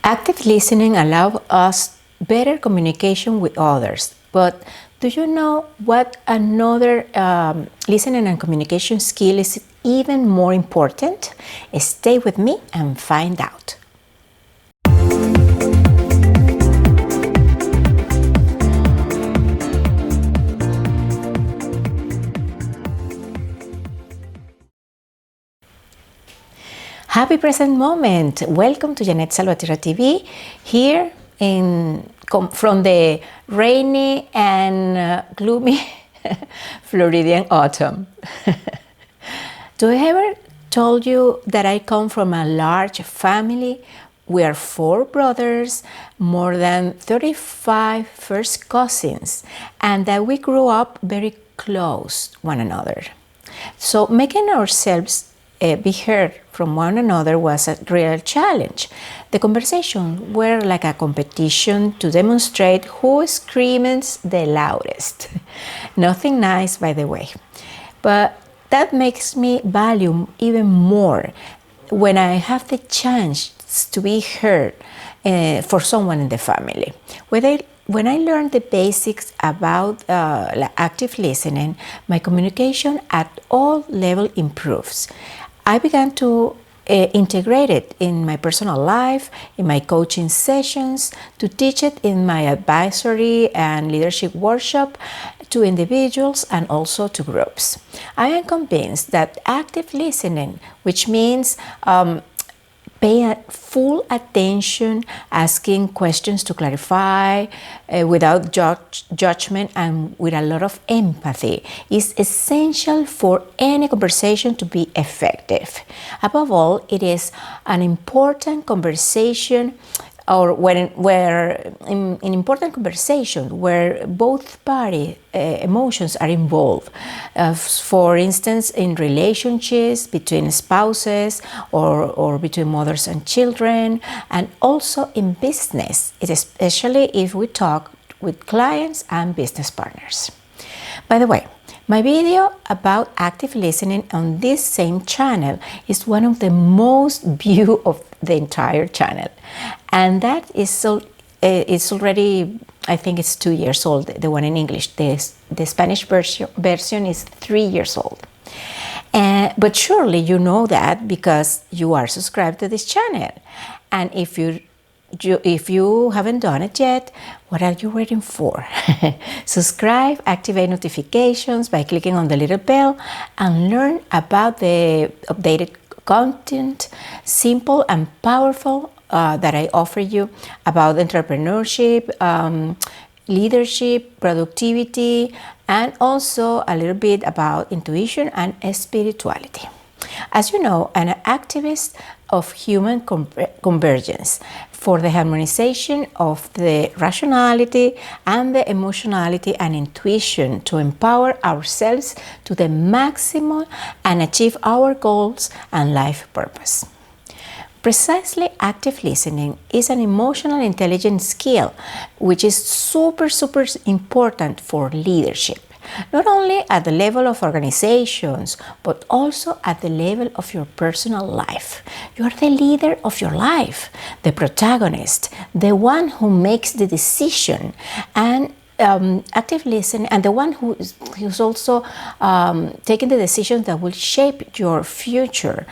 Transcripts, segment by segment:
Active listening allows us better communication with others, but do you know what another listening and communication skill is even more important? Stay with me and find out. Happy present moment! Welcome to JeanetteSalvatierraTV here from the rainy and gloomy Floridian autumn. Do I ever told you that I come from a large family? We are 4 brothers, more than 35 first cousins, and that we grew up very close to one another. So making ourselves be heard from one another was a real challenge. The conversations were like a competition to demonstrate who screams the loudest. Nothing nice, by the way. But that makes me value even more when I have the chance to be heard for someone in the family. When I learned the basics about active listening, my communication at all levels improves. I began to integrate it in my personal life, in my coaching sessions, to teach it in my advisory and leadership workshop to individuals and also to groups. I am convinced that active listening, which means paying full attention, asking questions to clarify without judgment and with a lot of empathy, is essential for any conversation to be effective. Above all, it is an important conversation in important conversation where both party emotions are involved. For instance, in relationships between spouses or between mothers and children, and also in business, especially if we talk with clients and business partners. By the way, my video about active listening on this same channel is one of the most viewed of the entire channel. And that is it's already, I think it's 2 years old, the one in English. The Spanish version is 3 years old. But surely you know that because you are subscribed to this channel. And if you haven't done it yet, what are you waiting for? Subscribe, activate notifications by clicking on the little bell, and learn about the updated content, simple and powerful, that I offer you about entrepreneurship, leadership, productivity, and also a little bit about intuition and spirituality. As you know, I'm an activist of human convergence for the harmonization of the rationality and the emotionality and intuition to empower ourselves to the maximum and achieve our goals and life purpose. Precisely, active listening is an emotional intelligence skill which is super important for leadership. Not only at the level of organizations, but also at the level of your personal life. You are the leader of your life, the protagonist, the one who makes the decision, and active listening, and the one who's also taking the decisions that will shape your future.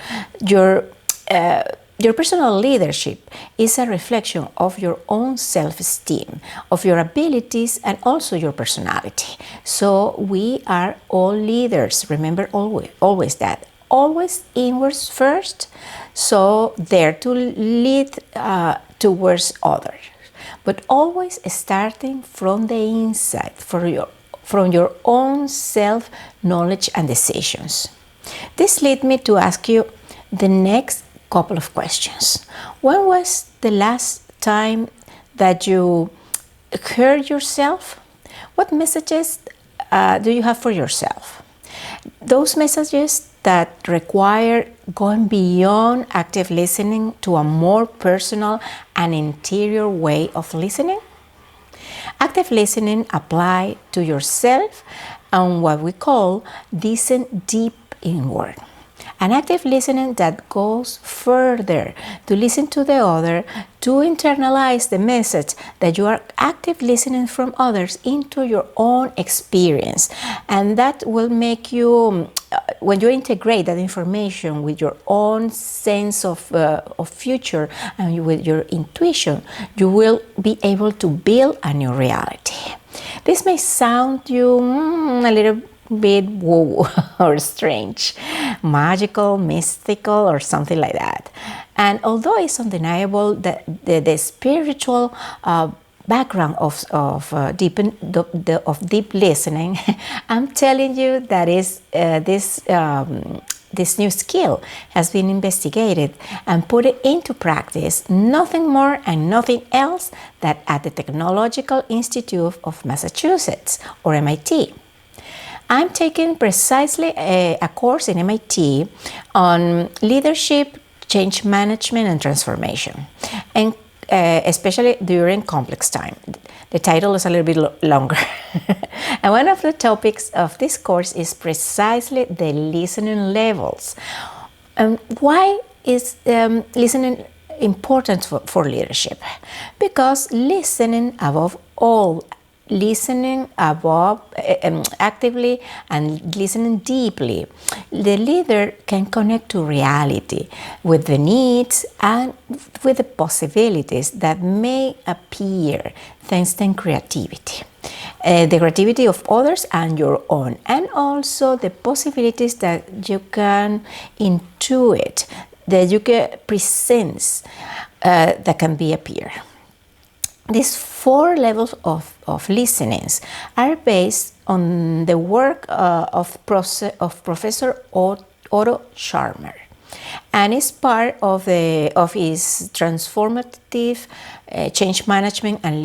Your personal leadership is a reflection of your own self-esteem, of your abilities, and also your personality. So we are all leaders. Remember always that. Always inwards first, so there to lead towards others. But always starting from the inside, from your own self-knowledge and decisions. This leads me to ask you the next couple of questions. When was the last time that you heard yourself? What messages do you have for yourself? Those messages that require going beyond active listening to a more personal and interior way of listening? Active listening applies to yourself and what we call listen deep inward. An active listening that goes further to listen to the other, to internalize the message that you are active listening from others into your own experience. And that will make you, when you integrate that information with your own sense of future and with your intuition, you will be able to build a new reality. This may sound you a little bit woo or strange, magical, mystical, or something like that. And although it's undeniable that the spiritual background of deep listening, I'm telling you that this new skill has been investigated and put it into practice, nothing more and nothing else than at the Technological Institute of Massachusetts, or MIT. I'm taking precisely a course in MIT on leadership, change management, and transformation, and especially during complex time. The title is a little bit longer. And one of the topics of this course is precisely the listening levels. Why is listening important for leadership? Because listening above all, listening actively and listening deeply, the leader can connect to reality with the needs and with the possibilities that may appear thanks to creativity. The creativity of others and your own, and also the possibilities that you can intuit, that you can present, that can be appear. These 4 levels of listenings are based on the work of Professor Otto Sharman, and is part of his transformative change management and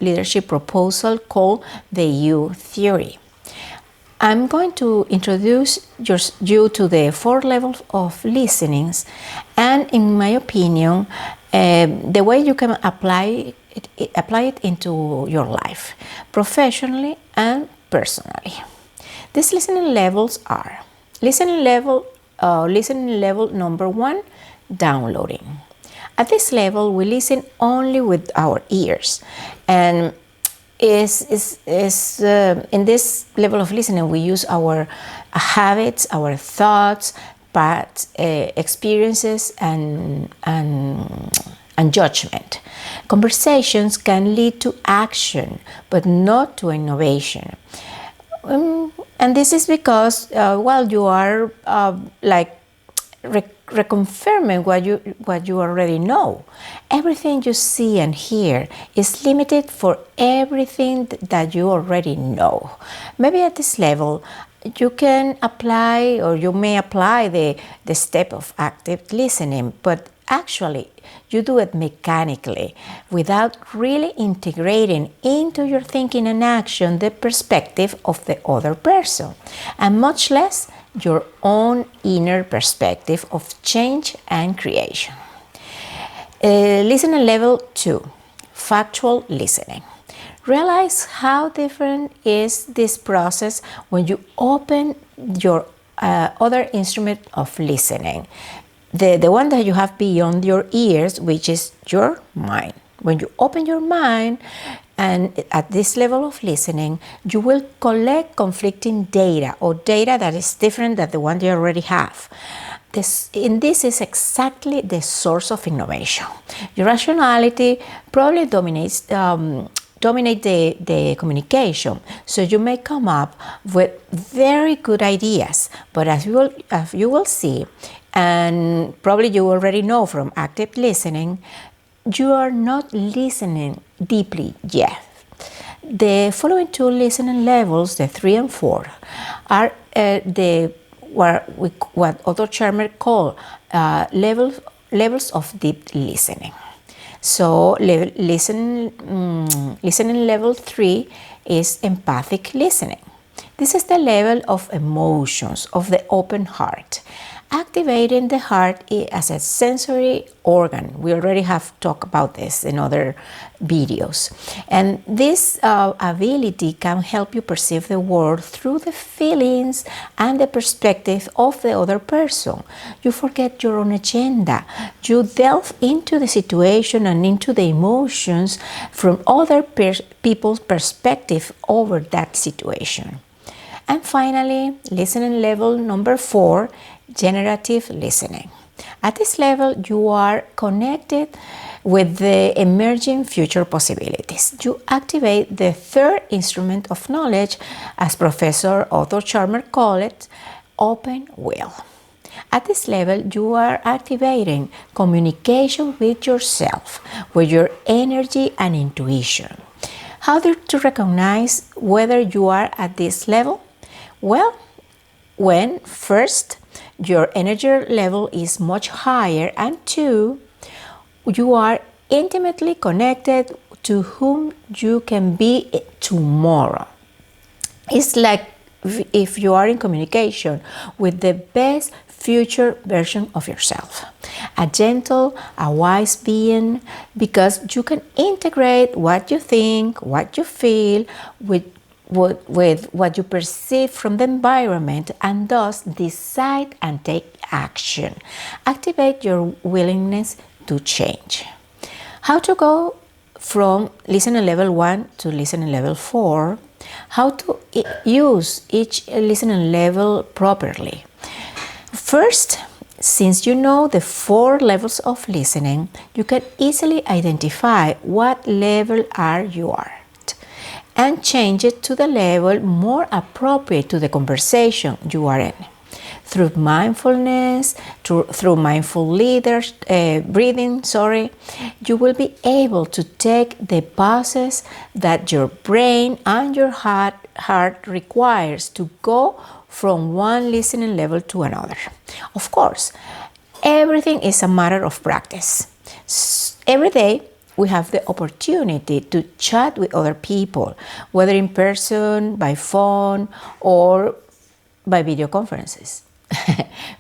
leadership proposal called the U theory. I'm going to introduce you to the 4 levels of listenings, and in my opinion, the way you can apply it into your life, professionally and personally. These listening levels are listening level number 1, downloading. At this level, we listen only with our ears, and in this level of listening, we use our habits, our thoughts, past experiences, and judgment. Conversations can lead to action, but not to innovation. And this is because, you are reconfirming what you already know. Everything you see and hear is limited for everything that you already know. Maybe at this level, you can apply, or you may apply the step of active listening, but actually you do it mechanically without really integrating into your thinking and action the perspective of the other person, and much less your own inner perspective of change and creation. Listening level 2, factual listening. Realize how different is this process when you open your other instrument of listening, the one that you have beyond your ears, which is your mind. When you open your mind, and at this level of listening, you will collect conflicting data, or data that is different than the one you already have. This is exactly the source of innovation. Your rationality probably dominates the communication, so you may come up with very good ideas, but as you will see, and probably you already know from active listening, you are not listening deeply yet. The following 2 listening levels, the 3 and 4, are what Otto Sharman called levels of deep listening. So listening level 3 is empathic listening. This is the level of emotions, of the open heart. Activating the heart as a sensory organ. We already have talked about this in other videos. And this ability can help you perceive the world through the feelings and the perspective of the other person. You forget your own agenda. You delve into the situation and into the emotions from other people's perspective over that situation. And finally, listening level number 4, generative listening. At this level, you are connected with the emerging future possibilities. You activate the third instrument of knowledge, as Professor Otto Sharman called it, open will. At this level, you are activating communication with yourself, with your energy and intuition. How to recognize whether you are at this level? Well, when first, your energy level is much higher, and 2, you are intimately connected to whom you can be tomorrow. It's like if you are in communication with the best future version of yourself, a gentle, a wise being, because you can integrate what you think, what you feel with what you perceive from the environment, and thus decide and take action. Activate your willingness to change. How to go from listening level 1 to listening level 4. How to use each listening level properly. First, since you know the 4 levels of listening, you can easily identify what level you are and change it to the level more appropriate to the conversation you are in. Through mindfulness, through mindful breathing, you will be able to take the pauses that your brain and your heart requires to go from one listening level to another. Of course, everything is a matter of practice. Every day, we have the opportunity to chat with other people, whether in person, by phone, or by video conferences.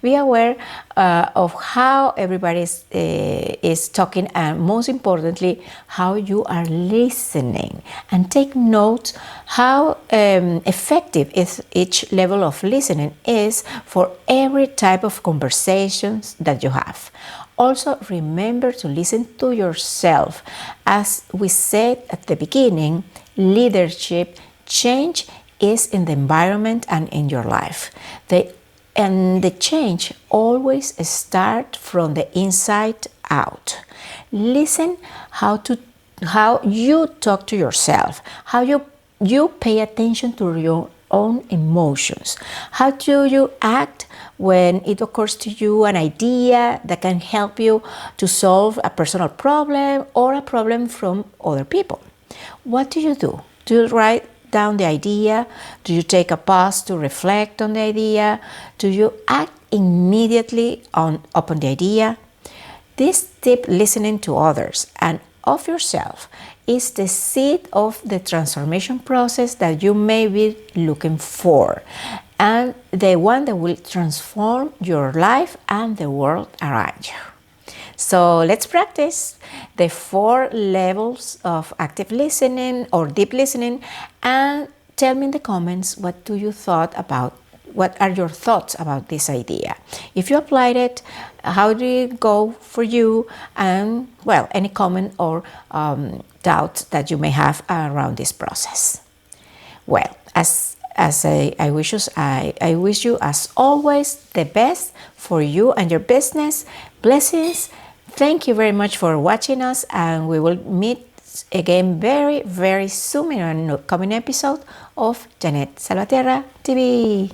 Be aware of how everybody is talking, and most importantly, how you are listening, and take note how effective each level of listening is for every type of conversations that you have. Also, remember to listen to yourself. As we said at the beginning, leadership change is in the environment and in your life. And the change always starts from the inside out. Listen how you talk to yourself, how you pay attention to your own emotions. How do you act when it occurs to you an idea that can help you to solve a personal problem or a problem from other people? What do you do? Do you write down the idea? Do you take a pause to reflect on the idea? Do you act immediately upon the idea? This deep listening to others and of yourself is the seed of the transformation process that you may be looking for, and the one that will transform your life and the world around you. So let's practice the 4 levels of active listening or deep listening, and tell me in the comments what are your thoughts about this idea. If you applied it, how did it go for you? And well, any comment or doubts that you may have around this process. Well, I wish you as always the best for you and your business. Blessings. Thank you very much for watching us, and we will meet again very, very soon in an upcoming episode of Jeanette Salvatierra TV.